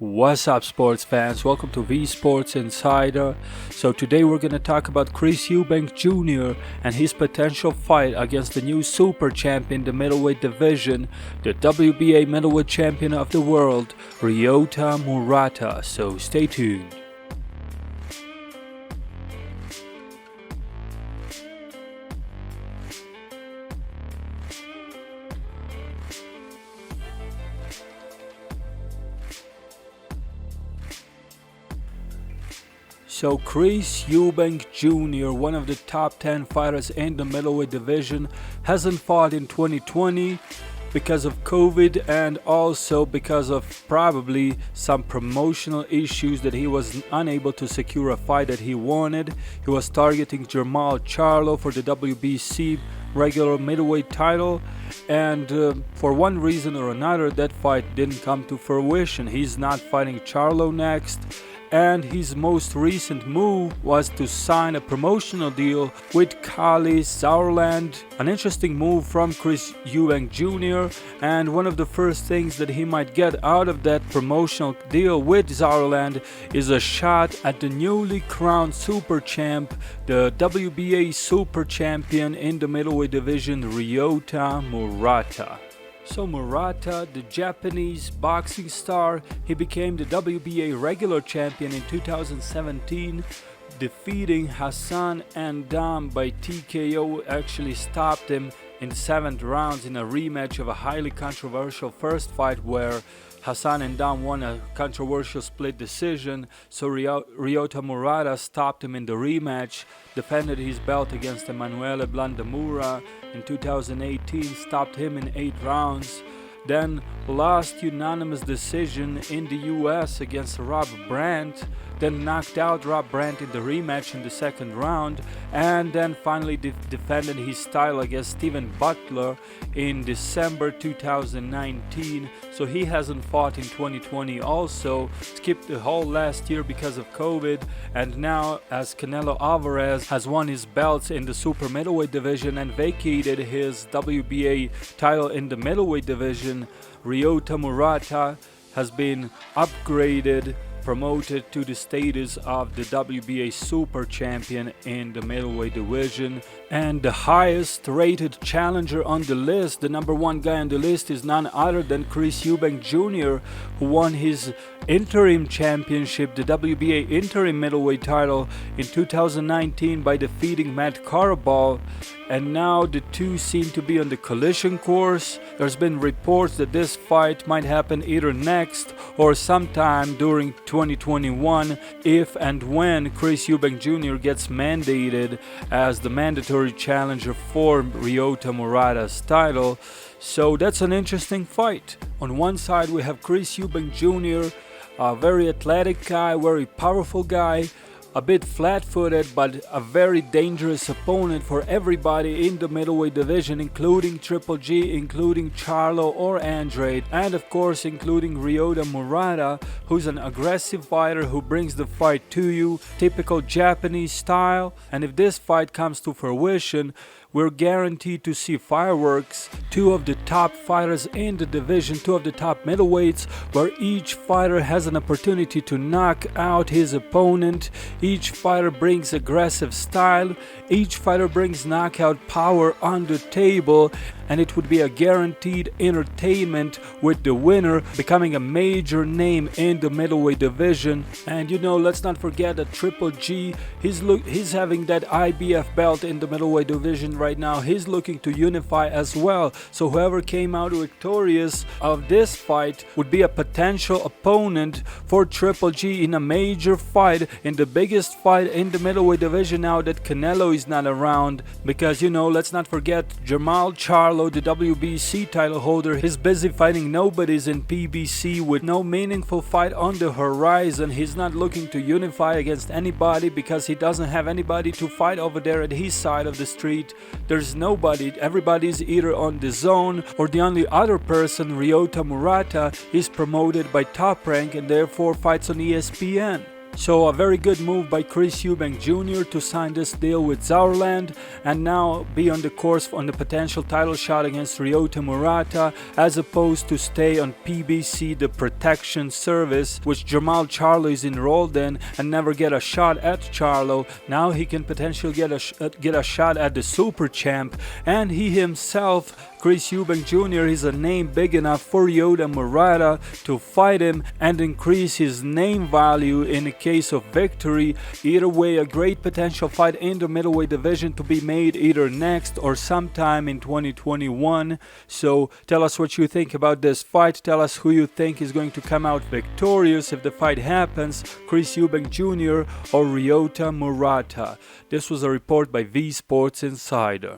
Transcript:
What's up, sports fans? Welcome to V Sports Insider. So today we're going to talk about Chris Eubank Jr. and his potential fight against the new super champion in the middleweight division, the WBA middleweight champion of the world, Ryota Murata. So stay tuned. So Chris Eubank Jr., one of the top 10 fighters in the middleweight division, hasn't fought in 2020 because of COVID and also because of probably some promotional issues that he was unable to secure a fight that he wanted. He was targeting Jermall Charlo for the WBC regular middleweight title, and for one reason or another that fight didn't come to fruition. He's not fighting Charlo next. And his most recent move was to sign a promotional deal with Sauerland. An interesting move from Chris Eubank Jr. And one of the first things that he might get out of that promotional deal with Sauerland is a shot at the newly crowned super champ, the WBA Super Champion in the middleweight division, Ryota Murata. So Murata, the Japanese boxing star, he became the WBA regular champion in 2017, defeating Hassan N'Dam by TKO. Actually stopped him in 7th rounds in a rematch of a highly controversial first fight where Hassan N'Dam won a controversial split decision. So Ryota Murata stopped him in the rematch, defended his belt against Emanuele Blandamura in 2018, stopped him in 8 rounds, then lost unanimous decision in the US against Rob Brandt, then knocked out Rob Brandt in the rematch in the 2nd round, and then finally defended his title against Steven Butler in December 2019. So he hasn't fought in 2020 also, skipped the whole last year because of COVID, and now as Canelo Alvarez has won his belts in the super middleweight division and vacated his WBA title in the middleweight division, Ryota Murata has been upgraded, promoted to the status of the WBA Super Champion in the middleweight division, and the highest rated challenger on the list, the number 1 guy on the list, is none other than Chris Eubank Jr., who won his interim championship, the WBA interim middleweight title in 2019 by defeating Matt Karabal, and now the two seem to be on the collision course. There's been reports that this fight might happen either next or sometime during 2021 if and when Chris Eubank Jr. gets mandated as the mandatory challenger for Ryota Murata's title. So that's an interesting fight. On one side we have Chris Eubank Jr., a very athletic guy, very powerful guy, a bit flat-footed, but a very dangerous opponent for everybody in the middleweight division, including Triple G, including Charlo or Andrade, and of course including Ryota Murata, who's an aggressive fighter who brings the fight to you, typical Japanese style. And if this fight comes to fruition, we're guaranteed to see fireworks. 2 of the top fighters in the division, 2 of the top middleweights, where each fighter has an opportunity to knock out his opponent. Each fighter brings aggressive style, each fighter brings knockout power on the table, and it would be a guaranteed entertainment with the winner becoming a major name in the middleweight division. And let's not forget that Triple G, he's having that IBF belt in the middleweight division right now. He's looking to unify as well. So whoever came out victorious of this fight would be a potential opponent for Triple G in a major fight, in the biggest fight in the middleweight division now that Canelo is not around. Because let's not forget Jermall Charlo, the WBC title holder, is busy fighting nobodies in PBC with no meaningful fight on the horizon. He's not looking to unify against anybody because he doesn't have anybody to fight over there at his side of the street. There's nobody. Everybody's either on the zone, or the only other person, Ryota Murata, is promoted by Top Rank and therefore fights on ESPN. So a very good move by Chris Eubank Jr. to sign this deal with Sauerland and now be on the course on the potential title shot against Ryota Murata, as opposed to stay on PBC, the protection service, which Jamal Charlo is enrolled in, and never get a shot at Charlo. Now he can potentially get a shot at the Super Champ, and he himself, Chris Eubank Jr., is a name big enough for Ryota Murata to fight him and increase his name value in the case of victory. Either way, a great potential fight in the middleweight division to be made either next or sometime in 2021. So tell us what you think about this fight. Tell us who you think is going to come out victorious if the fight happens, Chris Eubank Jr. or Ryota Murata. This was a report by SPORTZ Insider.